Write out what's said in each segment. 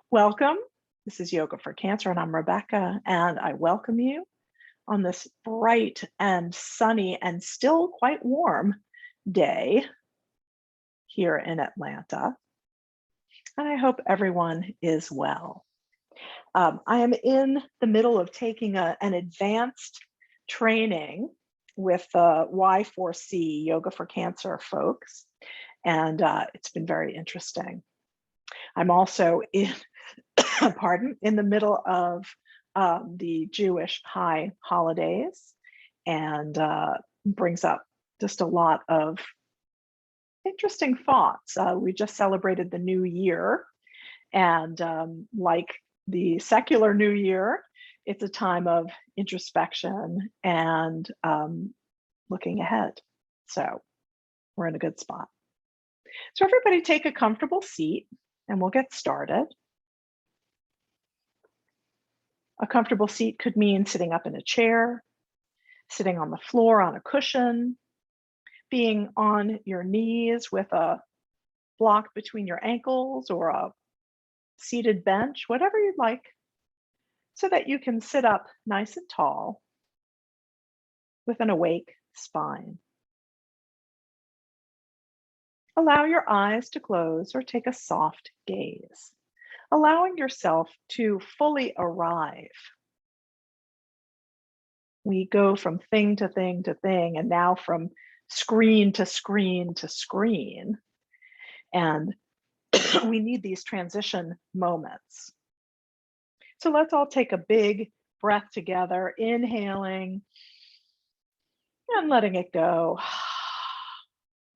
Welcome. This is Yoga for Cancer, and I'm Rebecca, and I welcome you on this bright and sunny and still quite warm day here in Atlanta. And I hope everyone is well. I am in the middle of taking an advanced training with the Y4C Yoga for Cancer folks, and it's been very interesting. I'm also in in the middle of the Jewish high holidays, and brings up just a lot of interesting thoughts. We just celebrated the new year, and like the secular new year, it's a time of introspection and looking ahead. So we're in a good spot. So everybody take a comfortable seat and we'll get started. A comfortable seat could mean sitting up in a chair, sitting on the floor on a cushion, being on your knees with a block between your ankles or a seated bench, whatever you'd like, so that you can sit up nice and tall with an awake spine. Allow your eyes to close or take a soft gaze, allowing yourself to fully arrive. We go from thing to thing to thing, and now from screen to screen to screen. And we need these transition moments. So let's all take a big breath together, inhaling and letting it go.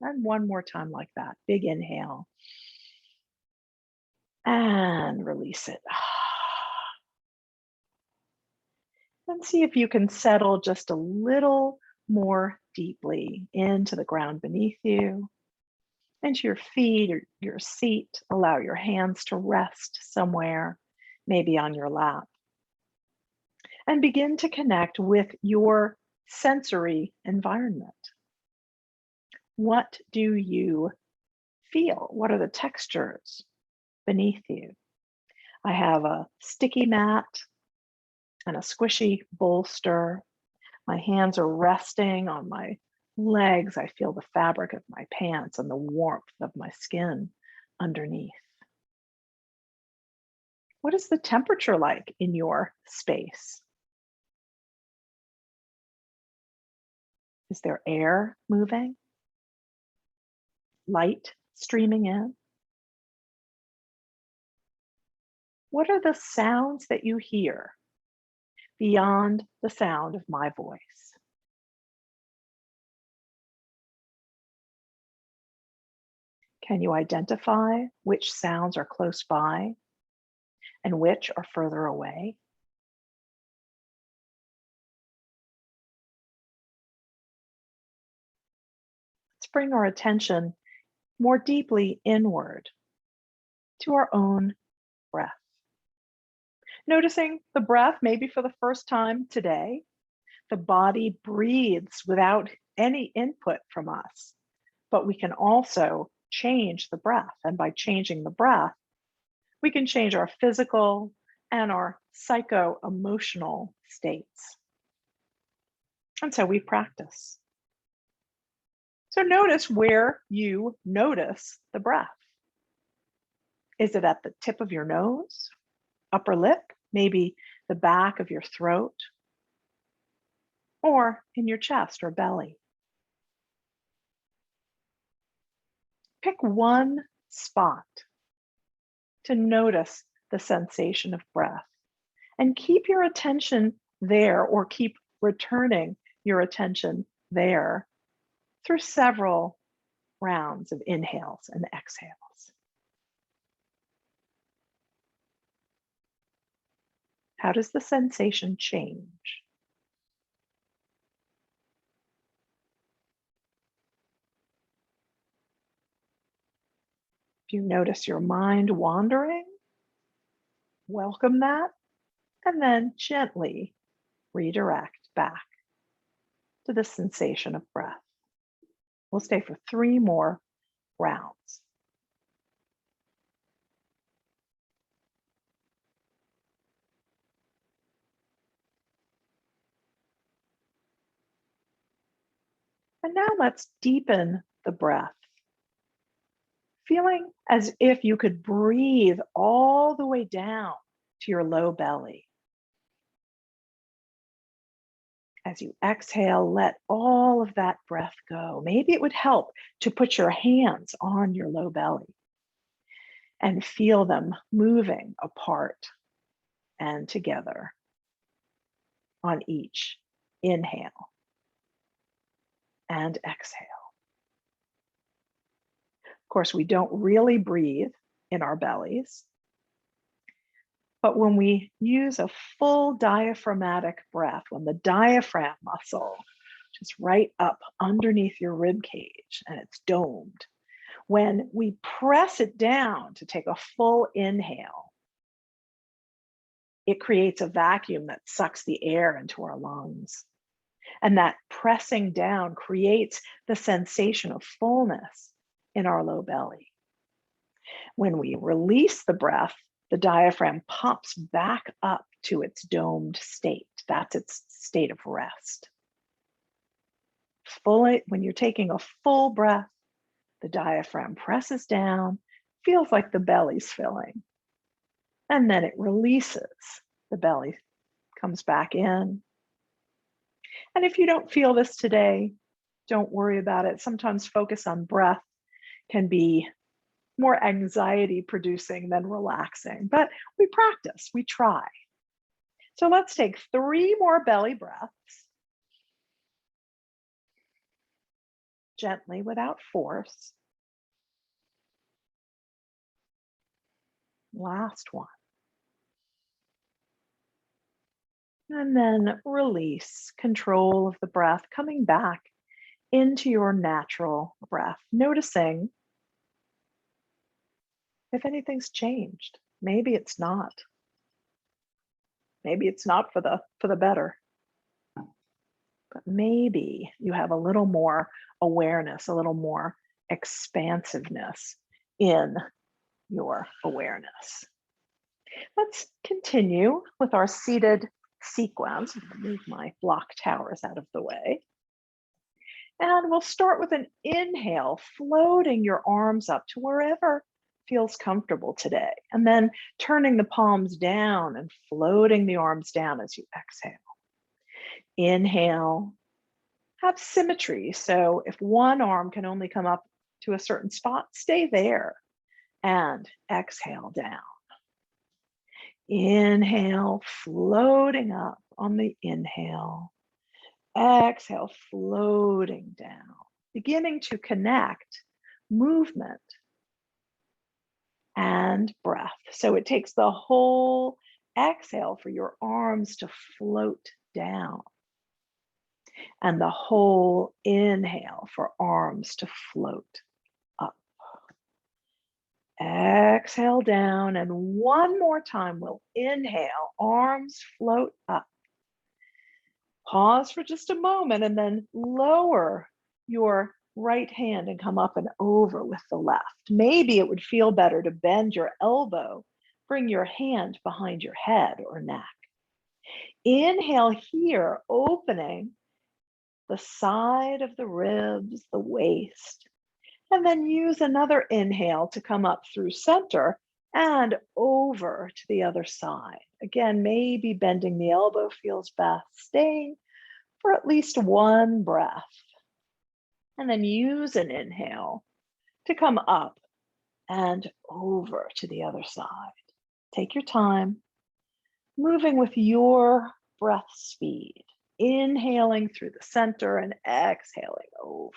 And one more time like that, big inhale. And release it. And see if you can settle just a little more deeply into the ground beneath you, into your feet or your seat. Allow your hands to rest somewhere, maybe on your lap. And begin to connect with your sensory environment. What do you feel? What are the textures beneath you? I have a sticky mat and a squishy bolster. My hands are resting on my legs. I feel the fabric of my pants and the warmth of my skin underneath. What is the temperature like in your space? Is there air moving? Light streaming in? What are the sounds that you hear beyond the sound of my voice? Can you identify which sounds are close by and which are further away? Let's bring our attention more deeply inward to our own breath. Noticing the breath, maybe for the first time today, the body breathes without any input from us, but we can also change the breath. And by changing the breath, we can change our physical and our psycho-emotional states. And so we practice. So notice where you notice the breath. Is it at the tip of your nose, upper lip, maybe the back of your throat, or in your chest or belly? Pick one spot to notice the sensation of breath and keep your attention there, or keep returning your attention there through several rounds of inhales and exhales. How does the sensation change? If you notice your mind wandering, welcome that, and then gently redirect back to the sensation of breath. We'll stay for 3 more rounds. And now let's deepen the breath, feeling as if you could breathe all the way down to your low belly. As you exhale, let all of that breath go. Maybe it would help to put your hands on your low belly and feel them moving apart and together on each inhale and exhale. Of course, we don't really breathe in our bellies, but when we use a full diaphragmatic breath, when the diaphragm muscle, which is right up underneath your rib cage and it's domed, when we press it down to take a full inhale, it creates a vacuum that sucks the air into our lungs. And that pressing down creates the sensation of fullness in our low belly. When we release the breath, the diaphragm pops back up to its domed state. That's its state of rest. When you're taking a full breath, the diaphragm presses down, feels like the belly's filling, and then it releases. The belly comes back in. And if you don't feel this today, don't worry about it. Sometimes focus on breath can be more anxiety producing than relaxing, but we practice, we try. So let's take 3 more belly breaths, gently without force. Last one. And then release control of the breath, coming back into your natural breath, noticing if anything's changed. Maybe it's not. Maybe it's not for the better. But maybe you have a little more awareness, a little more expansiveness in your awareness. Let's continue with our seated sequence. I'm going to move my block towers out of the way. And we'll start with an inhale, floating your arms up to wherever feels comfortable today. And then turning the palms down and floating the arms down as you exhale. Inhale, have symmetry. So if one arm can only come up to a certain spot, stay there and exhale down. Inhale, floating up on the inhale. Exhale, floating down, beginning to connect movement and breath. So it takes the whole exhale for your arms to float down and the whole inhale for arms to float up. Exhale down, and one more time we'll inhale, arms float up. Pause for just a moment and then lower your right hand and come up and over with the left. Maybe it would feel better to bend your elbow, bring your hand behind your head or neck. Inhale here, opening the side of the ribs, the waist, and then use another inhale to come up through center and over to the other side. Again, maybe bending the elbow feels best. Staying for at least one breath. And then use an inhale to come up and over to the other side. Take your time, moving with your breath speed. Inhaling through the center and exhaling over.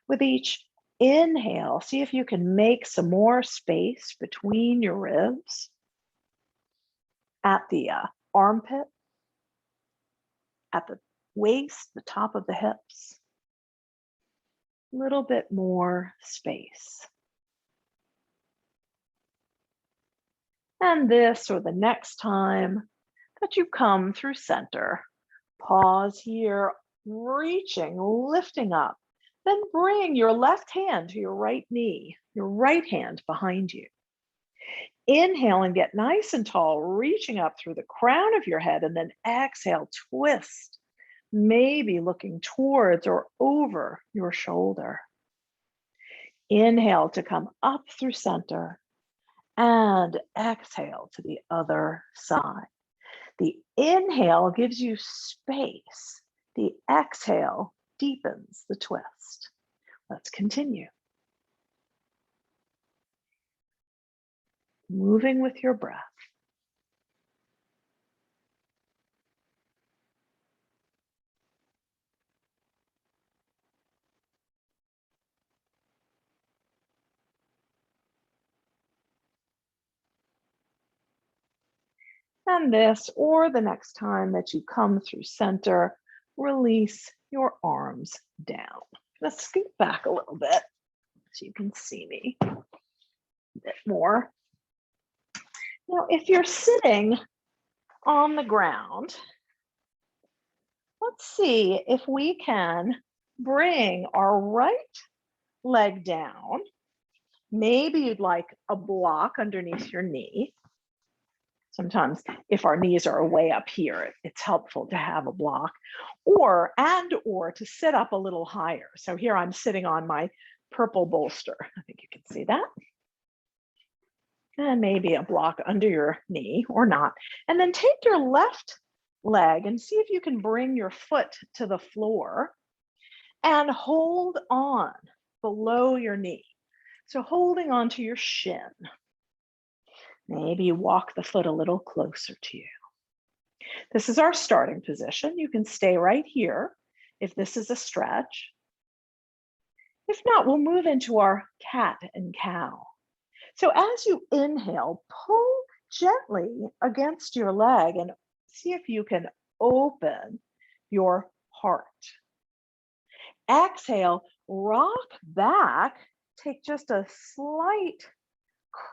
With each inhale, see if you can make some more space between your ribs at the armpit, at the waist, the top of the hips. A little bit more space. And this or the next time that you come through center, pause here, reaching, lifting up. Then bring your left hand to your right knee, your right hand behind you. Inhale and get nice and tall, reaching up through the crown of your head, and then exhale, twist maybe looking towards or over your shoulder. Inhale to come up through center and exhale to the other side. The inhale gives you space. The exhale deepens the twist. Let's continue. Moving with your breath. And this, or the next time that you come through center, release your arms down. Let's scoot back a little bit so you can see me a bit more. Now, if you're sitting on the ground, let's see if we can bring our right leg down. Maybe you'd like a block underneath your knee. Sometimes if our knees are way up here, it's helpful to have a block, or to sit up a little higher. So here I'm sitting on my purple bolster. I think you can see that. And maybe a block under your knee or not. And then take your left leg and see if you can bring your foot to the floor and hold on below your knee. So holding on to your shin. Maybe you walk the foot a little closer to you. This is our starting position. You can stay right here if this is a stretch. If not, we'll move into our cat and cow. So as you inhale, pull gently against your leg and see if you can open your heart. Exhale, rock back, take just a slight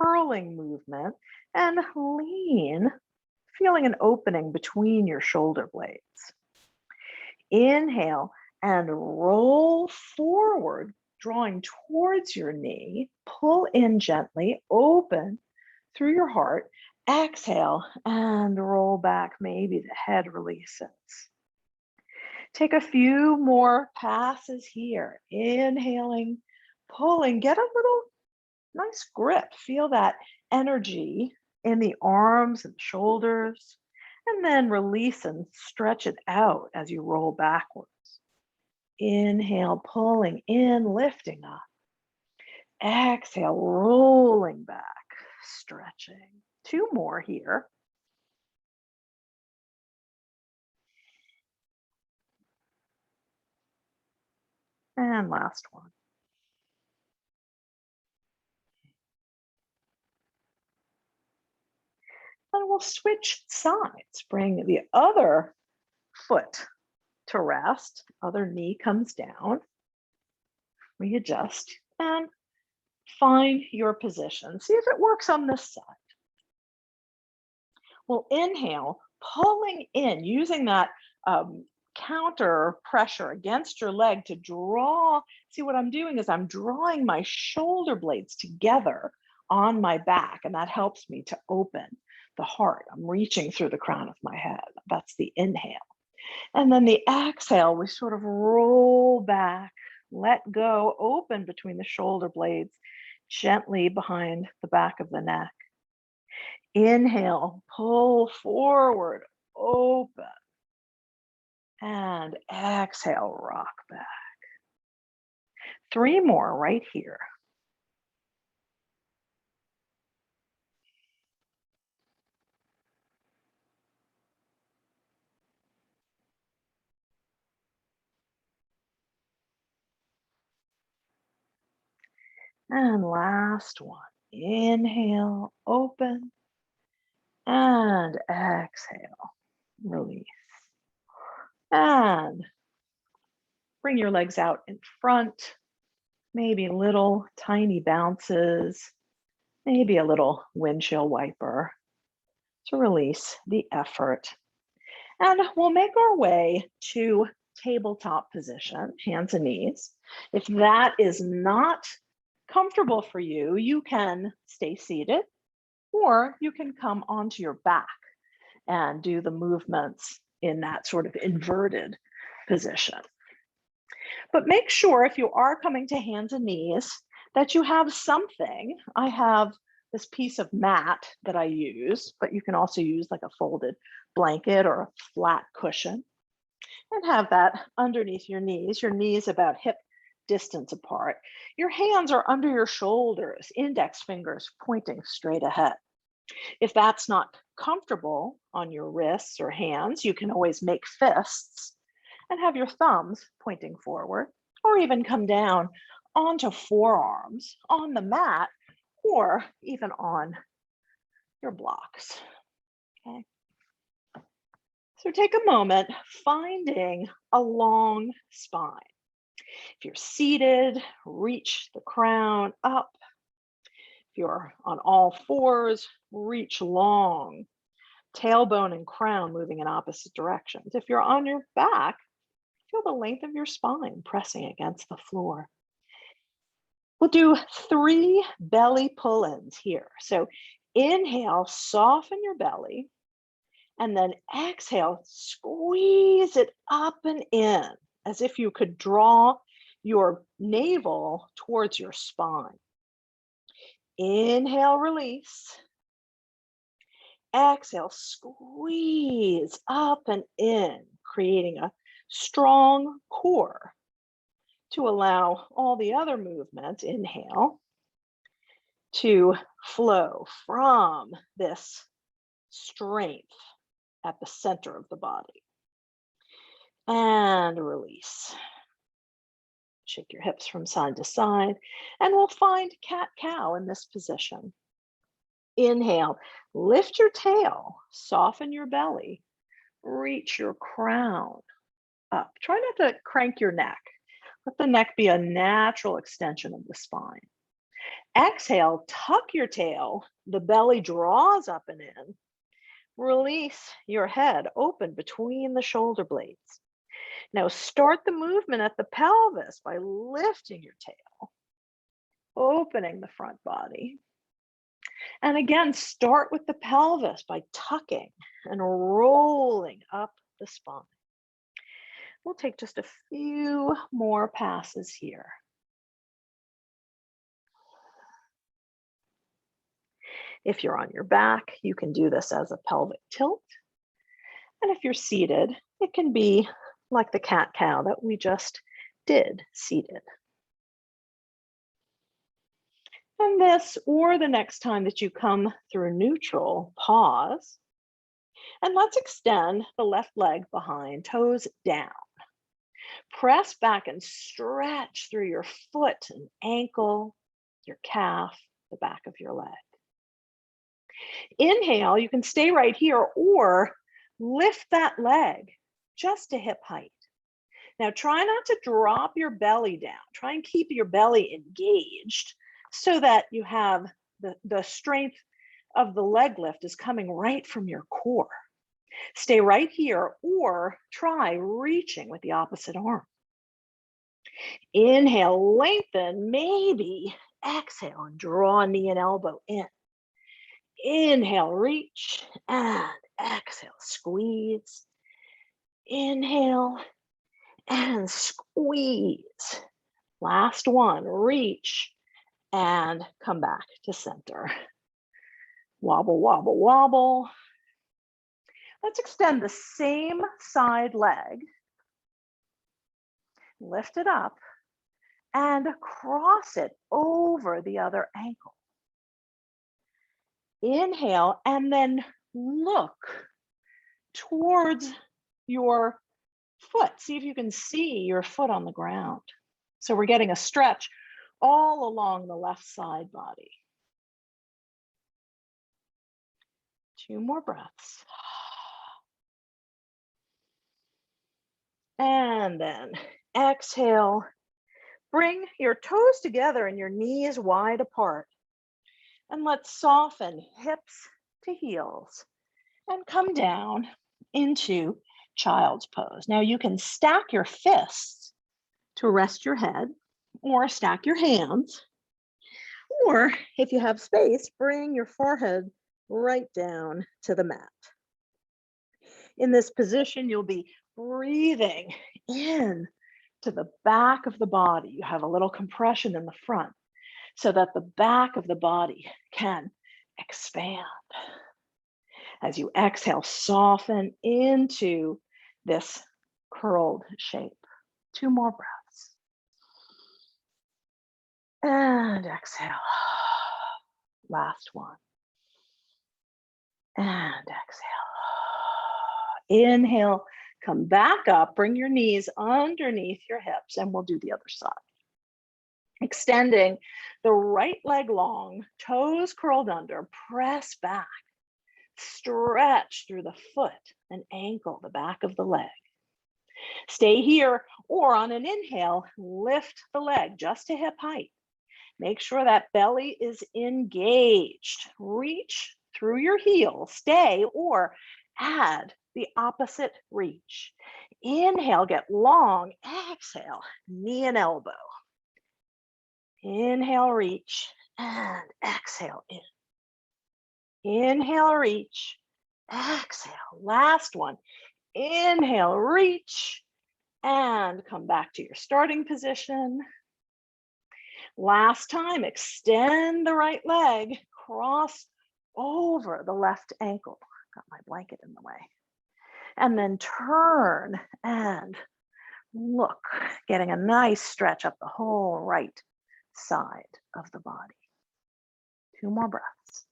curling movement and lean, feeling an opening between your shoulder blades. Inhale and roll forward, drawing towards your knee. Pull in gently, open through your heart. Exhale and roll back. Maybe the head releases. Take a few more passes here. Inhaling, pulling, get a little nice grip. Feel that energy in the arms and shoulders, and then release and stretch it out as you roll backwards. Inhale, pulling in, lifting up. Exhale, rolling back, stretching. Two more here. And last one. And we'll switch sides. Bring the other foot to rest. Other knee comes down. Readjust and find your position. See if it works on this side. We'll inhale, pulling in, using that counter pressure against your leg to draw. See, what I'm doing is I'm drawing my shoulder blades together on my back, and that helps me to open the heart. I'm reaching through the crown of my head. That's the inhale. And then the exhale, we sort of roll back, let go, open between the shoulder blades, gently behind the back of the neck. Inhale, pull forward, open. And exhale, rock back. Three more right here. And last one. Inhale, open. And exhale, release. And bring your legs out in front. Maybe little tiny bounces. Maybe a little windshield wiper to release the effort. And we'll make our way to tabletop position, hands and knees. If that is not comfortable for you, you can stay seated, or you can come onto your back and do the movements in that sort of inverted position. But make sure if you are coming to hands and knees that you have something. I have this piece of mat that I use, but you can also use like a folded blanket or a flat cushion and have that underneath your knees about hip distance apart. Your hands are under your shoulders, index fingers pointing straight ahead. If that's not comfortable on your wrists or hands, you can always make fists and have your thumbs pointing forward, or even come down onto forearms on the mat or even on your blocks. Okay. So take a moment finding a long spine. If you're seated, reach the crown up. If you're on all fours, reach long. Tailbone and crown moving in opposite directions. If you're on your back, feel the length of your spine pressing against the floor. We'll do 3 belly pull-ins here. So inhale, soften your belly, and then exhale, squeeze it up and in as if you could draw your navel towards your spine. Inhale, release. Exhale, squeeze up and in, creating a strong core to allow all the other movements, inhale, to flow from this strength at the center of the body. And release. Shake your hips from side to side, and we'll find cat-cow in this position. Inhale, lift your tail, soften your belly, reach your crown up. Try not to crank your neck. Let the neck be a natural extension of the spine. Exhale, tuck your tail, the belly draws up and in. Release your head open between the shoulder blades. Now start the movement at the pelvis by lifting your tail, opening the front body. And again, start with the pelvis by tucking and rolling up the spine. We'll take just a few more passes here. If you're on your back, you can do this as a pelvic tilt. And if you're seated, it can be like the cat-cow that we just did, seated. And this, or the next time that you come through neutral, pause. And let's extend the left leg behind, toes down. Press back and stretch through your foot and ankle, your calf, the back of your leg. Inhale, you can stay right here or lift that leg just to hip height. Now try not to drop your belly down. Try and keep your belly engaged so that you have the strength of the leg lift is coming right from your core. Stay right here or try reaching with the opposite arm. Inhale, lengthen, maybe exhale and draw knee and elbow in. Inhale, reach, and exhale, squeeze. Inhale and squeeze. Last one, reach and come back to center. Wobble, wobble, wobble. Let's extend the same side leg. Lift it up and cross it over the other ankle. Inhale and then look towards your foot. See if you can see your foot on the ground. So we're getting a stretch all along the left side body. 2 more breaths. And then exhale. Bring your toes together and your knees wide apart. And let's soften hips to heels and come down into child's pose. Now you can stack your fists to rest your head or stack your hands. Or if you have space, bring your forehead right down to the mat. In this position, you'll be breathing in to the back of the body. You have a little compression in the front so that the back of the body can expand. As you exhale, soften into this curled shape. 2 more breaths. And exhale. Last one. And exhale. Inhale, come back up, bring your knees underneath your hips, and we'll do the other side. Extending the right leg long, toes curled under, press back. Stretch through the foot and ankle, the back of the leg. Stay here, or on an inhale, lift the leg just to hip height. Make sure that belly is engaged. Reach through your heel, stay, or add the opposite reach. Inhale, get long. Exhale, knee and elbow. Inhale, reach, and exhale in. Inhale, reach, exhale. Last one. Inhale, reach, and come back to your starting position. Last time, extend the right leg, cross over the left ankle. Got my blanket in the way. And then turn and look, getting a nice stretch up the whole right side of the body. 2 more breaths.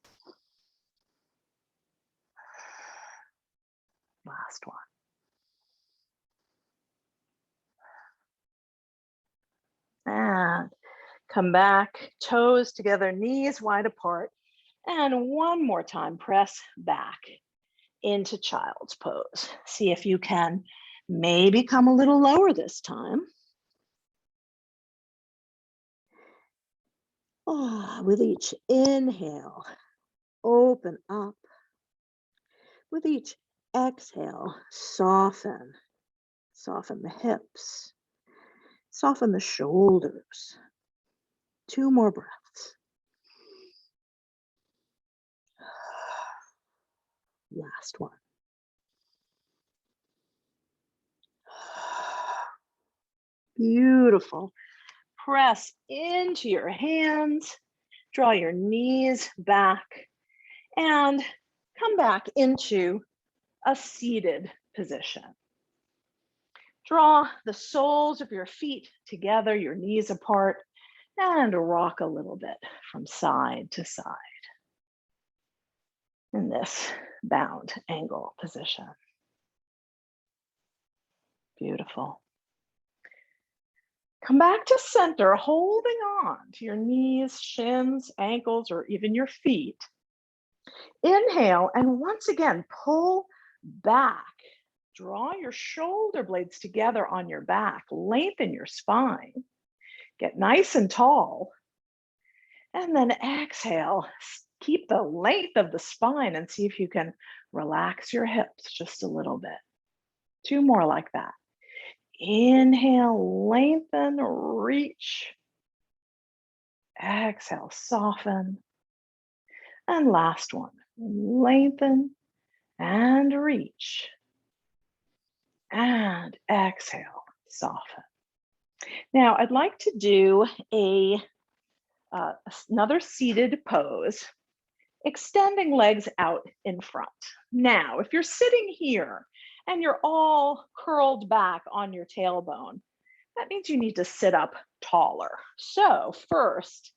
Last one. And come back, toes together, knees wide apart. And one more time, press back into child's pose. See if you can maybe come a little lower this time. With each inhale, open up. With each exhale, soften. Soften the hips. Soften the shoulders. 2 more breaths. Last one. Beautiful. Press into your hands. Draw your knees back and come back into a seated position. Draw the soles of your feet together, your knees apart, and rock a little bit from side to side in this bound angle position. Beautiful. Come back to center, holding on to your knees, shins, ankles, or even your feet. Inhale, and once again, pull back. Draw your shoulder blades together on your back. Lengthen your spine. Get nice and tall. And then exhale. Keep the length of the spine and see if you can relax your hips just a little bit. 2 more like that. Inhale, lengthen, reach. Exhale, soften. And last one, lengthen and reach. And exhale, soften. Now, I'd like to do another seated pose, extending legs out in front. Now, if you're sitting here and you're all curled back on your tailbone, that means you need to sit up taller. So first,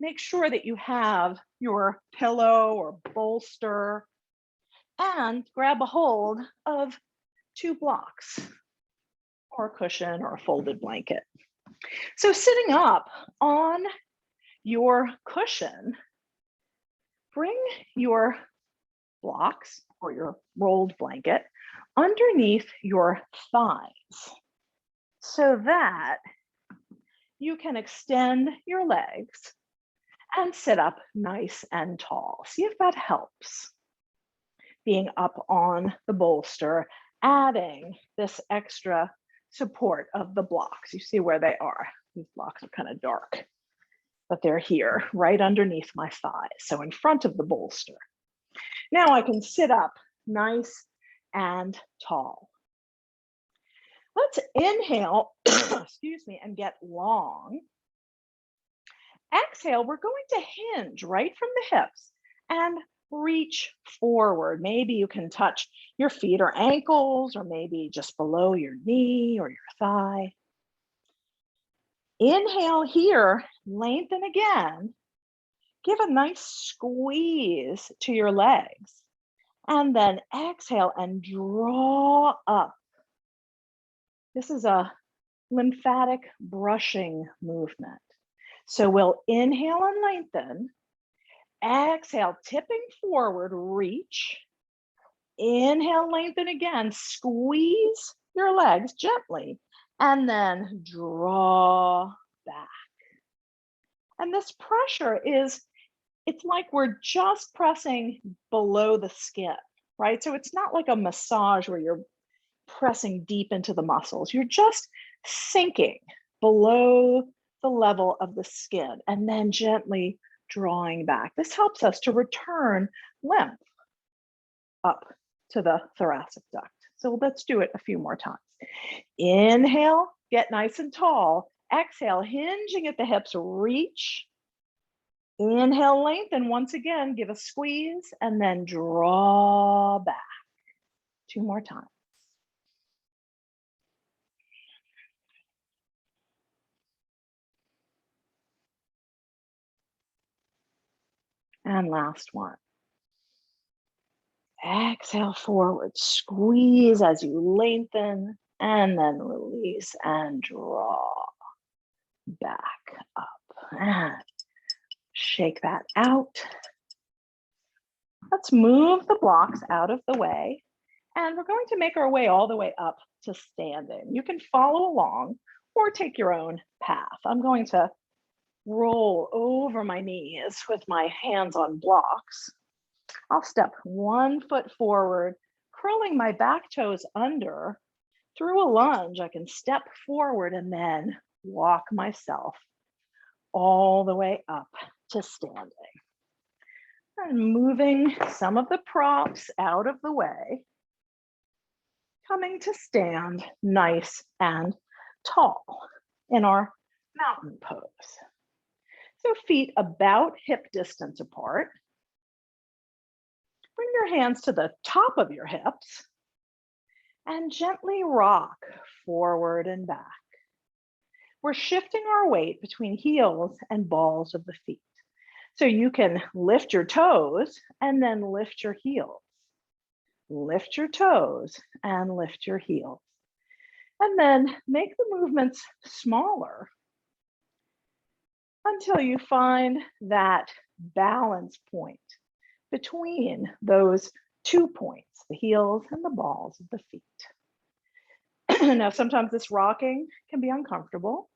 make sure that you have your pillow or bolster and grab a hold of 2 blocks or a cushion or a folded blanket. So sitting up on your cushion, bring your blocks or your rolled blanket underneath your thighs so that you can extend your legs and sit up nice and tall. See if that helps. Being up on the bolster, adding this extra support of the blocks. You see where they are. These blocks are kind of dark, but they're here right underneath my thighs. So in front of the bolster. Now I can sit up nice and tall. Let's inhale, excuse me, and get long. Exhale, we're going to hinge right from the hips and reach forward. Maybe you can touch your feet or ankles, or maybe just below your knee or your thigh. Inhale here, lengthen again. Give a nice squeeze to your legs. And then exhale and draw up. This is a lymphatic brushing movement. So we'll inhale and lengthen. Exhale, tipping forward, reach. Inhale, lengthen again. Squeeze your legs gently. And then draw back. And this pressure is, it's like we're just pressing below the skin, right? So it's not like a massage where you're pressing deep into the muscles. You're just sinking below the level of the skin and then gently drawing back. This helps us to return lymph up to the thoracic duct. So let's do it a few more times. Inhale, get nice and tall. Exhale, hinging at the hips, reach. Inhale, lengthen once again, give a squeeze, and then draw back. 2 more times. And last one. Exhale forward, squeeze as you lengthen, and then release and draw back up. And shake that out. Let's move the blocks out of the way, and we're going to make our way all the way up to standing. You can follow along or take your own path. I'm going to roll over my knees with my hands on blocks. I'll step 1 foot forward, curling my back toes under. Through a lunge, I can step forward and then walk myself all the way up to standing. And moving some of the props out of the way, coming to stand nice and tall in our mountain pose. So feet about hip distance apart. Bring your hands to the top of your hips and gently rock forward and back. We're shifting our weight between heels and balls of the feet. So you can lift your toes and then lift your heels. Lift your toes and lift your heels. And then make the movements smaller until you find that balance point between those 2 points, the heels and the balls of the feet. Now, sometimes this rocking can be uncomfortable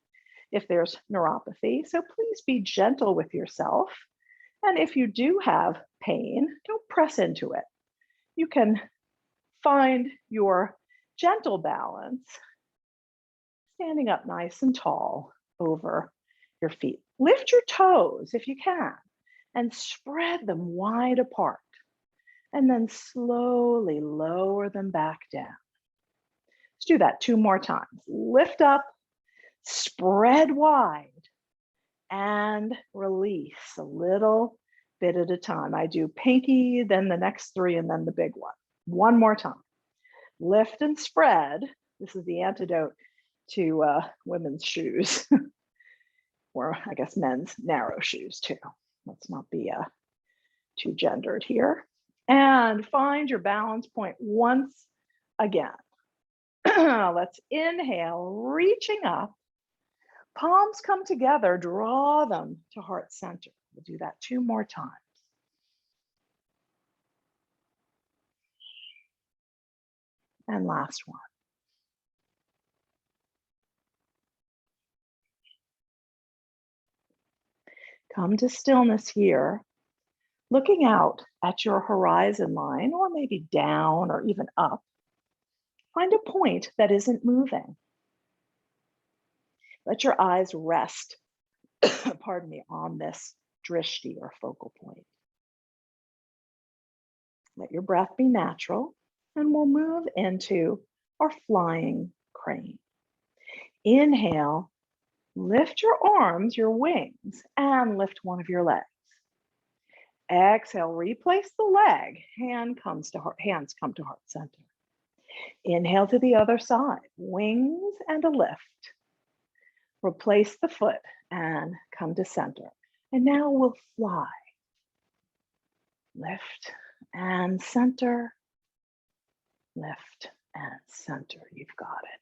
if there's neuropathy, so please be gentle with yourself. And if you do have pain, don't press into it. You can find your gentle balance standing up nice and tall over your feet. Lift your toes if you can and spread them wide apart, and then slowly lower them back down. Let's do that 2 more times. Lift up, spread wide, and release a little bit at a time. I do pinky, then the next 3, and then the big one. 1 more time. Lift and spread. This is the antidote to women's shoes, or I guess men's narrow shoes too. Let's not be too gendered here. And find your balance point once again. Let's inhale, reaching up. Palms come together, draw them to heart center. We'll do that 2 more times. And last one. Come to stillness here, looking out at your horizon line, or maybe down or even up. Find a point that isn't moving. Let your eyes rest, pardon me, on this drishti or focal point. Let your breath be natural, and we'll move into our flying crane. Inhale, lift your arms, your wings, and lift one of your legs. Exhale, replace the leg. Hands come to heart center. Inhale to the other side, wings and a lift. Replace the foot and come to center. And now we'll fly. Lift and center. Lift and center. You've got it.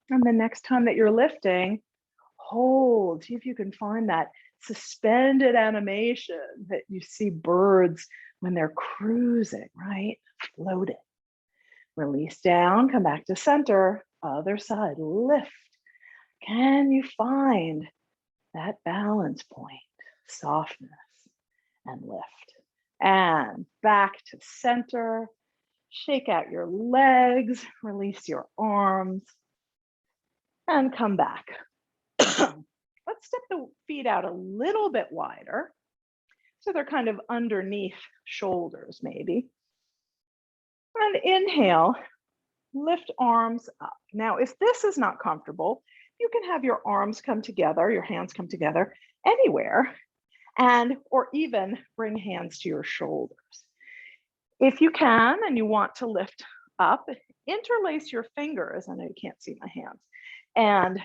And the next time that you're lifting, hold. See if you can find that suspended animation that you see birds when they're cruising, right? Floating. Release down, come back to center. Other side, lift. Can you find that balance point? Softness and lift. And back to center. Shake out your legs, release your arms, and come back. Let's step the feet out a little bit wider. So they're kind of underneath shoulders, maybe. And inhale, lift arms up. Now, if this is not comfortable, you can have your arms come together, your hands come together anywhere, or even bring hands to your shoulders. If you can and you want to lift up, interlace your fingers. I know you can't see my hands. And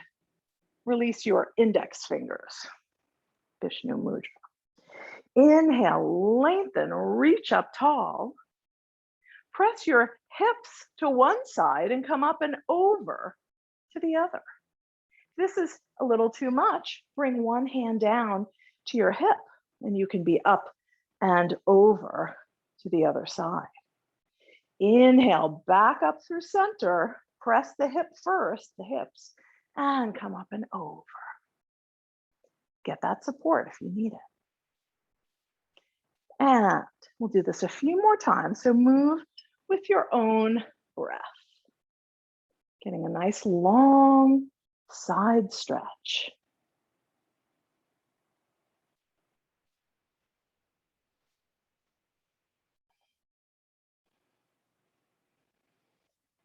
release your index fingers, Vishnu Mudra. Inhale, lengthen, reach up tall. Press your hips to one side and come up and over to the other. If this is a little too much, bring one hand down to your hip and you can be up and over to the other side. Inhale, back up through center. Press the hip first, the hips, and come up and over. Get that support if you need it. And we'll do this a few more times. So move with your own breath. Getting a nice long side stretch.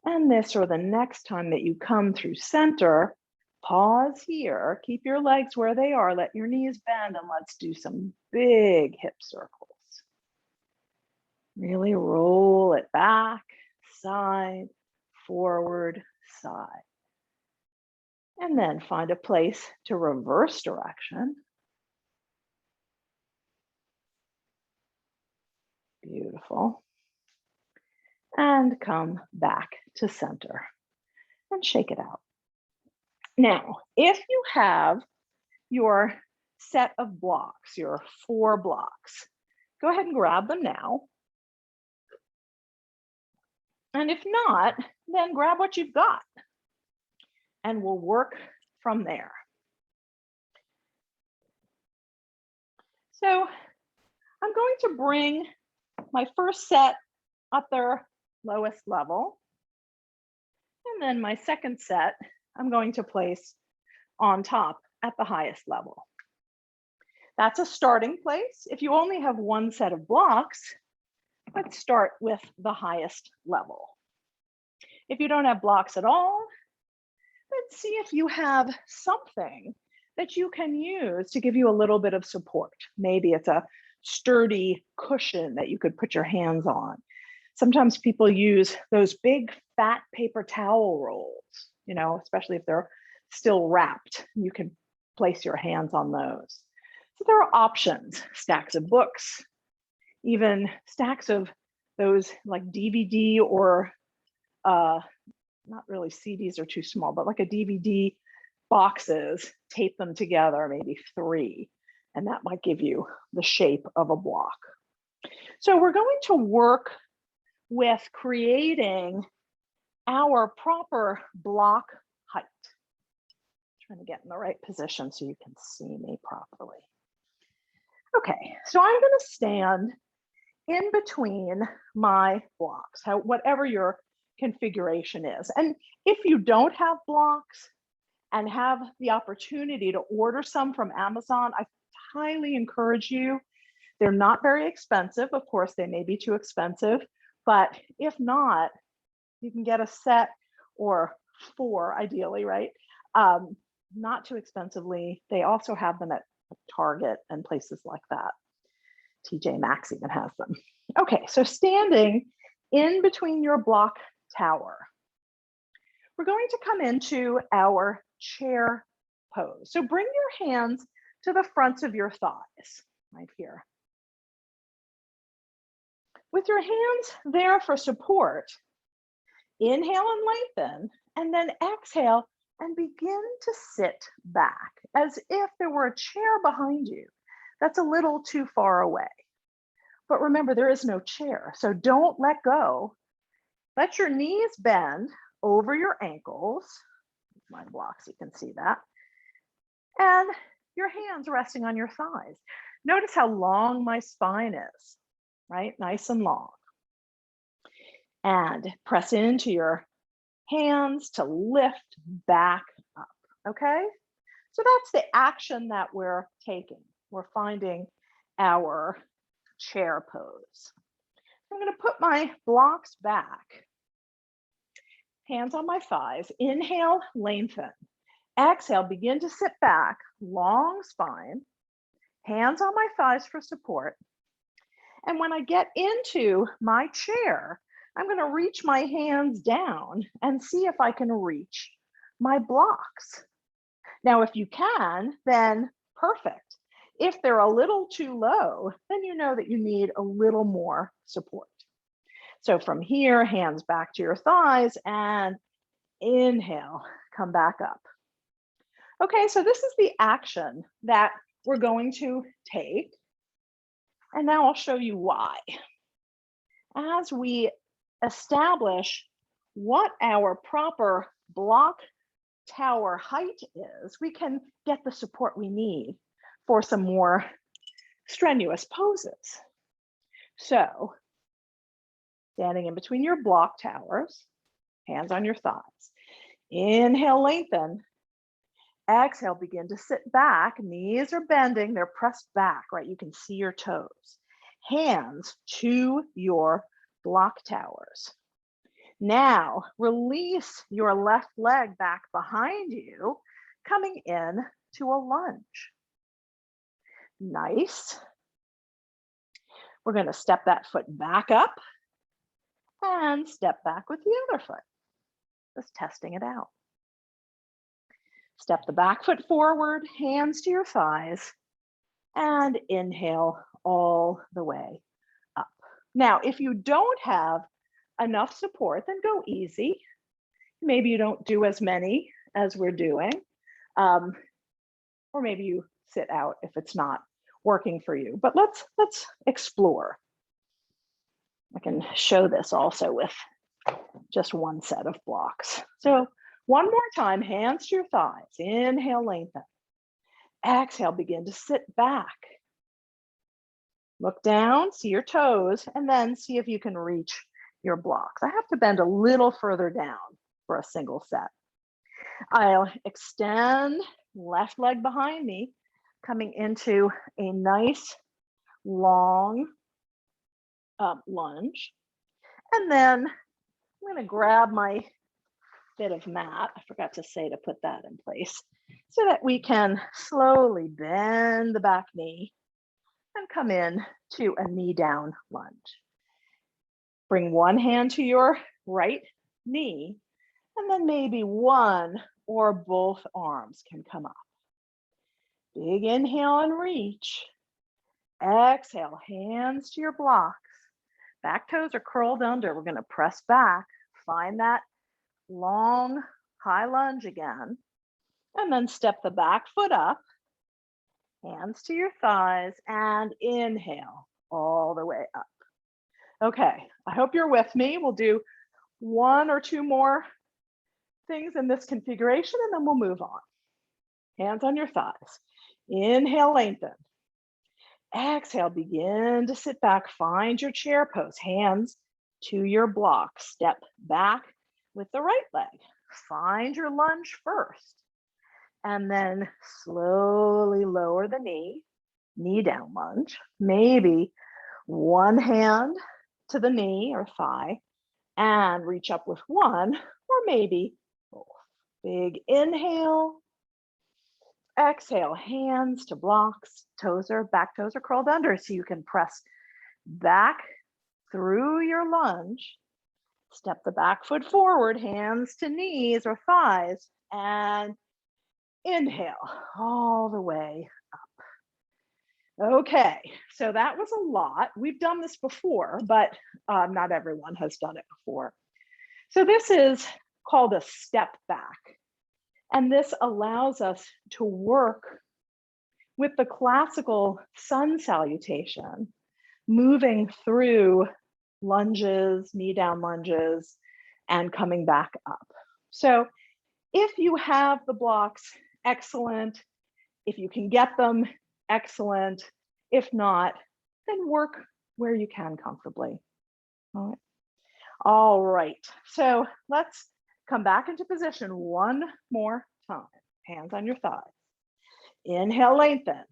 And this or the next time that you come through center, pause here, keep your legs where they are, let your knees bend, and let's do some big hip circles. Really roll it back, side, forward, side. And then find a place to reverse direction. Beautiful. And come back to center and shake it out. Now, if you have your set of blocks, your 4 blocks, go ahead and grab them now. And if not, then grab what you've got and we'll work from there. So I'm going to bring my first set at their lowest level. And then my second set, I'm going to place on top at the highest level. That's a starting place. If you only have one set of blocks, let's start with the highest level. If you don't have blocks at all, let's see if you have something that you can use to give you a little bit of support. Maybe it's a sturdy cushion that you could put your hands on. Sometimes people use those big fat paper towel rolls, you know, especially if they're still wrapped. You can place your hands on those. So there are options, stacks of books, even stacks of those like DVD or not really CDs are too small, but like a DVD boxes, tape them together, maybe 3, and that might give you the shape of a block. So we're going to work with creating our proper block height. Trying to get in the right position so you can see me properly. Okay, so I'm going to stand in between my blocks, whatever your configuration is. And if you don't have blocks and have the opportunity to order some from Amazon, I highly encourage you. They're not very expensive. Of course, they may be too expensive, but if not, you can get a set or 4 ideally, right? Not too expensively. They also have them at Target and places like that. TJ Maxx even has them. Okay, so standing in between your block tower, we're going to come into our chair pose. So bring your hands to the fronts of your thighs, right here. With your hands there for support, inhale and lengthen, and then exhale and begin to sit back as if there were a chair behind you that's a little too far away. But remember, there is no chair, so don't let go. Let your knees bend over your ankles. My blocks, you can see that. And your hands resting on your thighs. Notice how long my spine is, right? Nice and long. And press into your hands to lift back up, okay? So that's the action that we're taking. We're finding our chair pose. I'm going to put my blocks back. Hands on my thighs. Inhale, lengthen. Exhale, begin to sit back, long spine. Hands on my thighs for support. And when I get into my chair, I'm going to reach my hands down and see if I can reach my blocks. Now, if you can, then perfect. If they're a little too low, then you know that you need a little more support. So from here, hands back to your thighs and inhale, come back up. Okay, so this is the action that we're going to take. And now I'll show you why. As we establish what our proper block tower height is, we can get the support we need for some more strenuous poses. So, standing in between your block towers, hands on your thighs. Inhale, lengthen. Exhale, begin to sit back. Knees are bending, they're pressed back, right? You can see your toes. Hands to your block towers. Now, release your left leg back behind you, coming in to a lunge. Nice. We're going to step that foot back up and step back with the other foot. Just testing it out. Step the back foot forward, hands to your thighs, and inhale all the way up. Now, if you don't have enough support, then go easy. Maybe you don't do as many as we're doing, or maybe you sit out if it's not working for you. But let's explore. I can show this also with just one set of blocks. So one more time, hands to your thighs. Inhale, lengthen. Exhale, begin to sit back. Look down, see your toes, and then see if you can reach your blocks. I have to bend a little further down for a single set. I'll extend left leg behind me, coming into a nice long lunge. And then I'm going to grab my bit of mat. I forgot to say to put that in place so that we can slowly bend the back knee and come in to a knee down lunge. Bring one hand to your right knee, and then maybe one or both arms can come up. Big inhale and reach. Exhale, hands to your blocks. Back toes are curled under. We're going to press back, find that long high lunge again, and then step the back foot up, hands to your thighs, and inhale all the way up. Okay, I hope you're with me. We'll do one or two more things in this configuration, and then we'll move on. Hands on your thighs. Inhale, lengthen. Exhale, begin to sit back. Find your chair pose. Hands to your blocks. Step back with the right leg. Find your lunge first. And then slowly lower the knee down lunge. Maybe one hand to the knee or thigh and reach up with one, or maybe both. Big inhale. Exhale, hands to blocks, back toes are curled under so you can press back through your lunge. Step the back foot forward, hands to knees or thighs, and inhale all the way up. Okay, so that was a lot. We've done this before, but not everyone has done it before. So this is called a step back. And this allows us to work with the classical sun salutation, moving through lunges, knee down lunges, and coming back up. So if you have the blocks, excellent. If you can get them, excellent. If not, then work where you can comfortably. All right. So let's come back into position one more time. Hands on your thighs. Inhale, lengthen.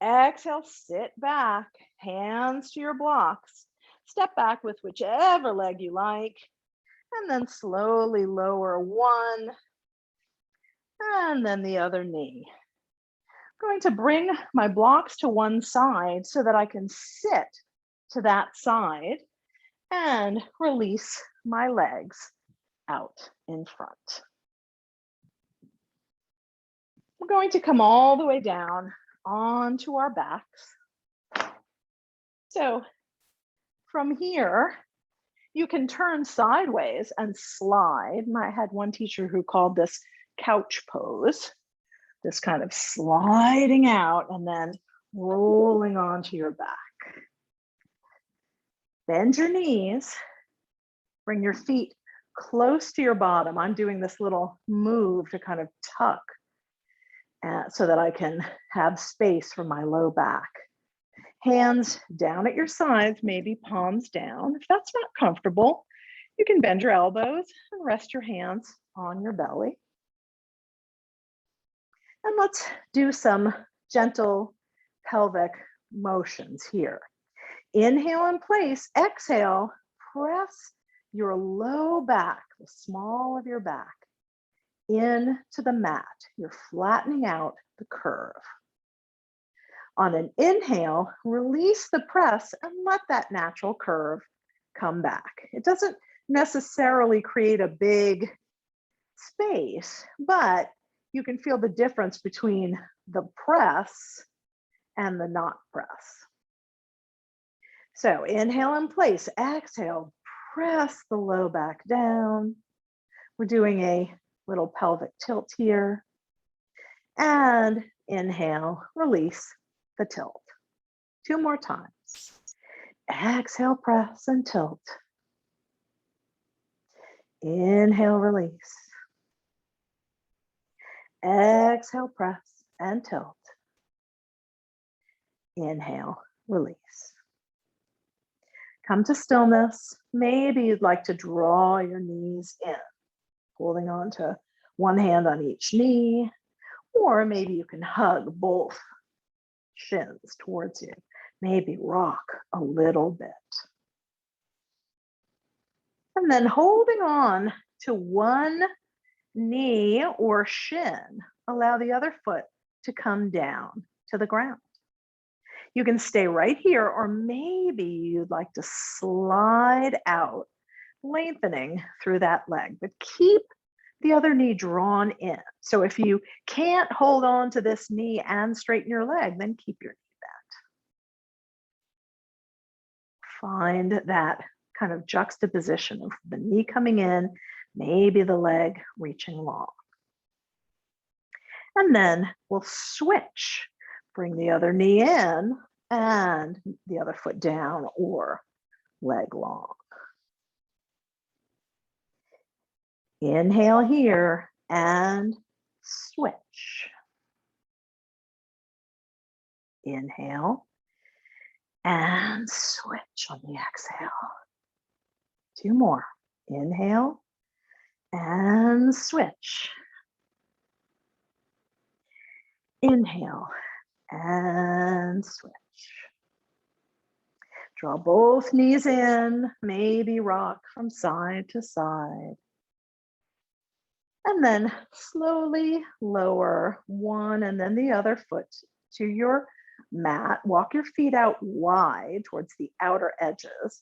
Exhale, sit back. Hands to your blocks. Step back with whichever leg you like. And then slowly lower one. And then the other knee. I'm going to bring my blocks to one side so that I can sit to that side and release my legs out in front. We're going to come all the way down onto our backs. So from here, you can turn sideways and slide. I had one teacher who called this couch pose, this kind of sliding out and then rolling onto your back. Bend your knees, bring your feet close to your bottom. I'm doing this little move to kind of tuck so that I can have space for my low back. Hands down at your sides, maybe palms down. If that's not comfortable, you can bend your elbows and rest your hands on your belly. And let's do some gentle pelvic motions here. Inhale in place, exhale, press your low back, the small of your back, into the mat. You're flattening out the curve. On an inhale, release the press and let that natural curve come back. It doesn't necessarily create a big space, but you can feel the difference between the press and the not press. So inhale in place, exhale, press the low back down. We're doing a little pelvic tilt here. And inhale, release the tilt. Two more times. Exhale, press and tilt. Inhale, release. Exhale, press and tilt. Inhale, release. Come to stillness. Maybe you'd like to draw your knees in, holding on to one hand on each knee, or maybe you can hug both shins towards you. Maybe rock a little bit. And then holding on to one knee or shin, allow the other foot to come down to the ground. You can stay right here, or maybe you'd like to slide out, lengthening through that leg, but keep the other knee drawn in. So if you can't hold on to this knee and straighten your leg, then keep your knee bent. Find that kind of juxtaposition of the knee coming in, maybe the leg reaching long. And then we'll switch. Bring the other knee in and the other foot down or leg long. Inhale here and switch. Inhale and switch on the exhale. Two more. Inhale and switch. Inhale and switch. Draw both knees in, maybe rock from side to side. And then slowly lower one and then the other foot to your mat. Walk your feet out wide towards the outer edges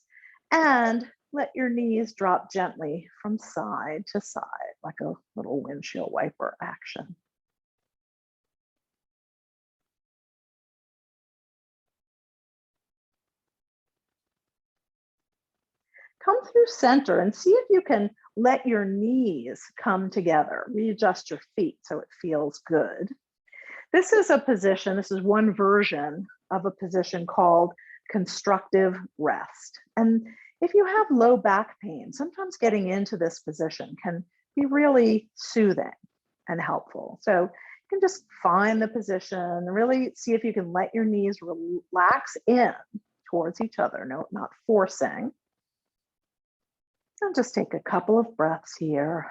and let your knees drop gently from side to side, like a little windshield wiper action. Come through center and see if you can let your knees come together. Readjust your feet so it feels good. This is a position, this is one version of a position called Constructive Rest. And if you have low back pain, sometimes getting into this position can be really soothing and helpful. So you can just find the position, really see if you can let your knees relax in towards each other, no, not forcing. And just take a couple of breaths here.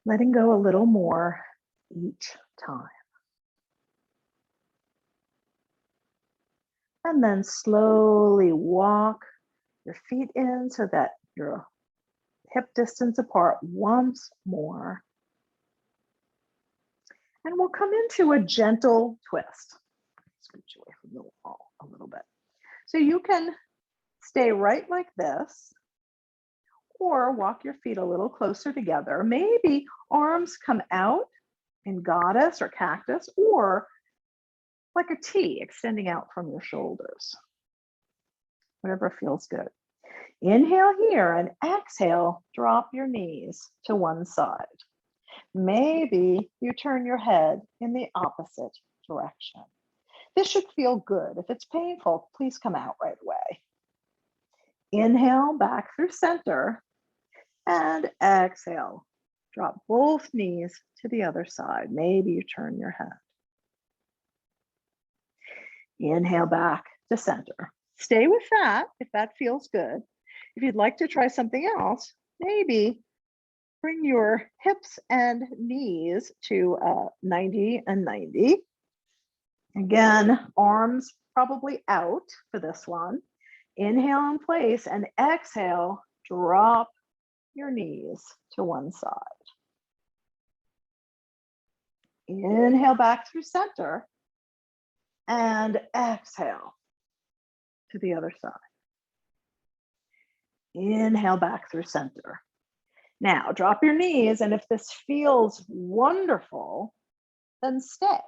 Letting go a little more each time. And then slowly walk your feet in so that you're hip distance apart once more. And we'll come into a gentle twist. Scooch away from the wall a little bit. So you can stay right like this, or walk your feet a little closer together. Maybe arms come out in goddess or cactus, or like a T extending out from your shoulders. Whatever feels good. Inhale here and exhale, drop your knees to one side. Maybe you turn your head in the opposite direction. This should feel good. If it's painful, please come out right away. Inhale back through center and exhale. Drop both knees to the other side. Maybe you turn your head. Inhale back to center. Stay with that if that feels good. If you'd like to try something else, maybe bring your hips and knees to 90 and 90. Again, arms probably out for this one. Inhale in place and exhale, drop your knees to one side. Inhale back through center and exhale to the other side. Inhale back through center. Now drop your knees, and if this feels wonderful, then stay.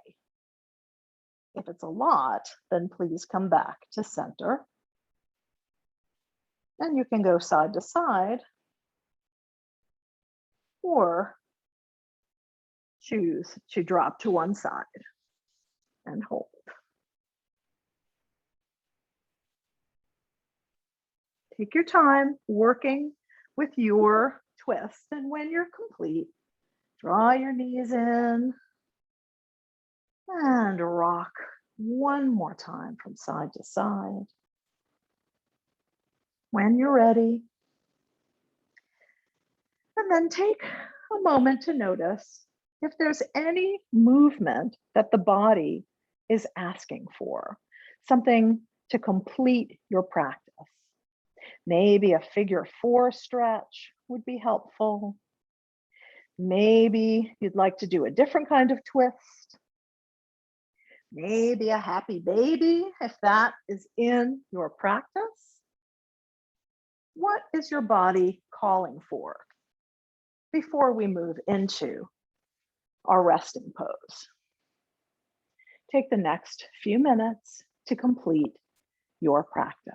If it's a lot, then please come back to center. And you can go side to side, or choose to drop to one side and hold. Take your time working with your twist, and when you're complete, draw your knees in and rock one more time from side to side. When you're ready, and then take a moment to notice if there's any movement that the body is asking for, something to complete your practice. Maybe a figure 4 stretch would be helpful. Maybe you'd like to do a different kind of twist. Maybe a happy baby, if that is in your practice. What is your body calling for before we move into our resting pose? Take the next few minutes to complete your practice.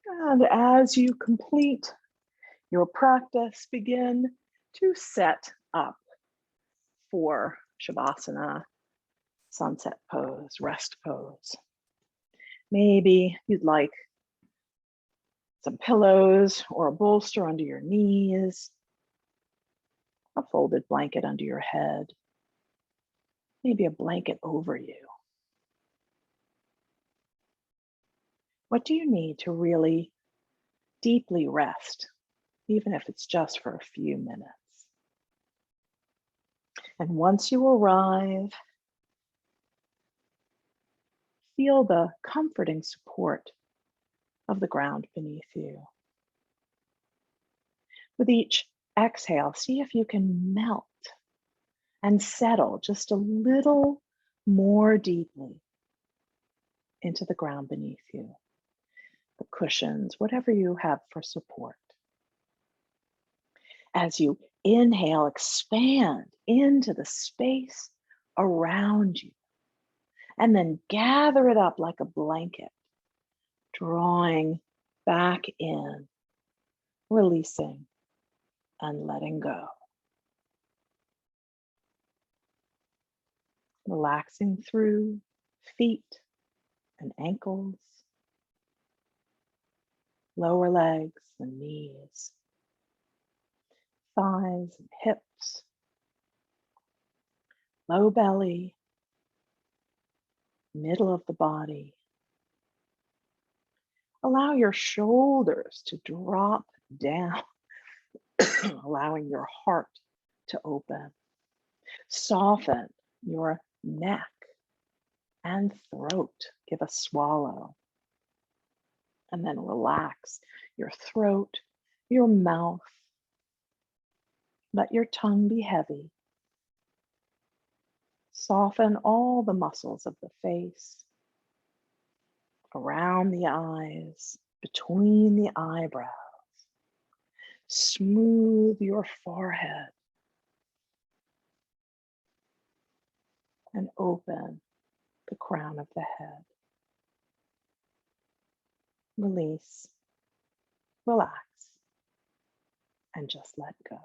And as you complete your practice, begin to set up for Shavasana, sunset pose, rest pose. Maybe you'd like some pillows or a bolster under your knees, a folded blanket under your head, maybe a blanket over you. What do you need to really deeply rest, even if it's just for a few minutes? And once you arrive, feel the comforting support of the ground beneath you. With each exhale, see if you can melt and settle just a little more deeply into the ground beneath you, the cushions, whatever you have for support. As you inhale, expand into the space around you, and then gather it up like a blanket, drawing back in, releasing and letting go. Relaxing through feet and ankles, lower legs and knees, thighs and hips, low belly, middle of the body. Allow your shoulders to drop down, allowing your heart to open. Soften your neck and throat. Give a swallow. And then relax your throat, your mouth. Let your tongue be heavy. Soften all the muscles of the face, around the eyes, between the eyebrows. Smooth your forehead and open the crown of the head. Release, relax, and just let go.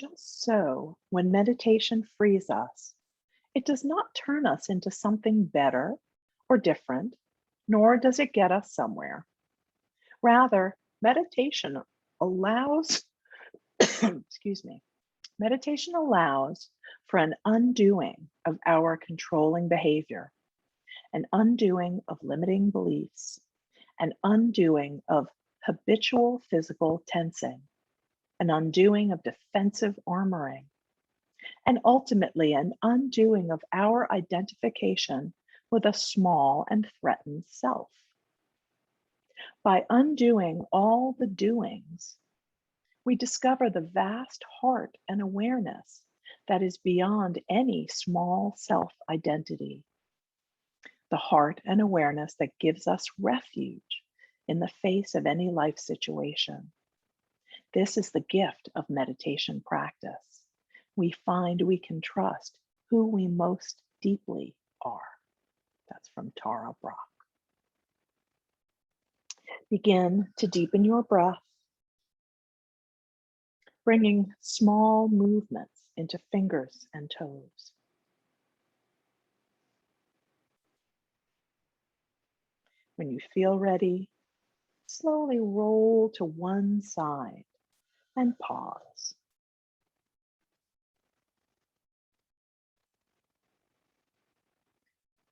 Just so, when meditation frees us, it does not turn us into something better or different, nor does it get us somewhere. Rather, meditation allows, excuse me, meditation allows for an undoing of our controlling behavior, an undoing of limiting beliefs, an undoing of habitual physical tensing, an undoing of defensive armoring, and ultimately an undoing of our identification with a small and threatened self. By undoing all the doings, we discover the vast heart and awareness that is beyond any small self identity. The heart and awareness that gives us refuge in the face of any life situation. This is the gift of meditation practice. We find we can trust who we most deeply are. That's from Tara Brach. Begin to deepen your breath, bringing small movements into fingers and toes. When you feel ready, slowly roll to one side and pause.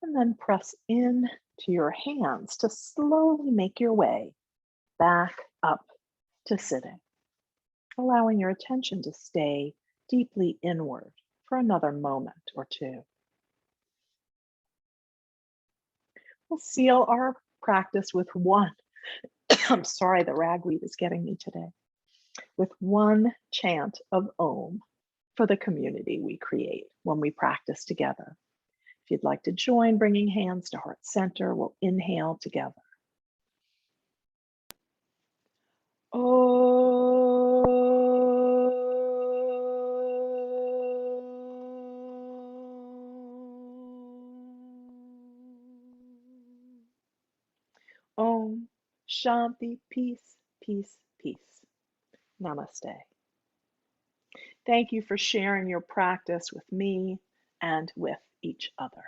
And then press in to your hands to slowly make your way back up to sitting, allowing your attention to stay deeply inward for another moment or two. We'll seal our practice with one, I'm sorry, the ragweed is getting me today, with one chant of Om for the community we create when we practice together. If you'd like to join, bringing hands to heart center, we'll inhale together. Om Shanti, peace, peace, peace. Namaste. Thank you for sharing your practice with me and with each other.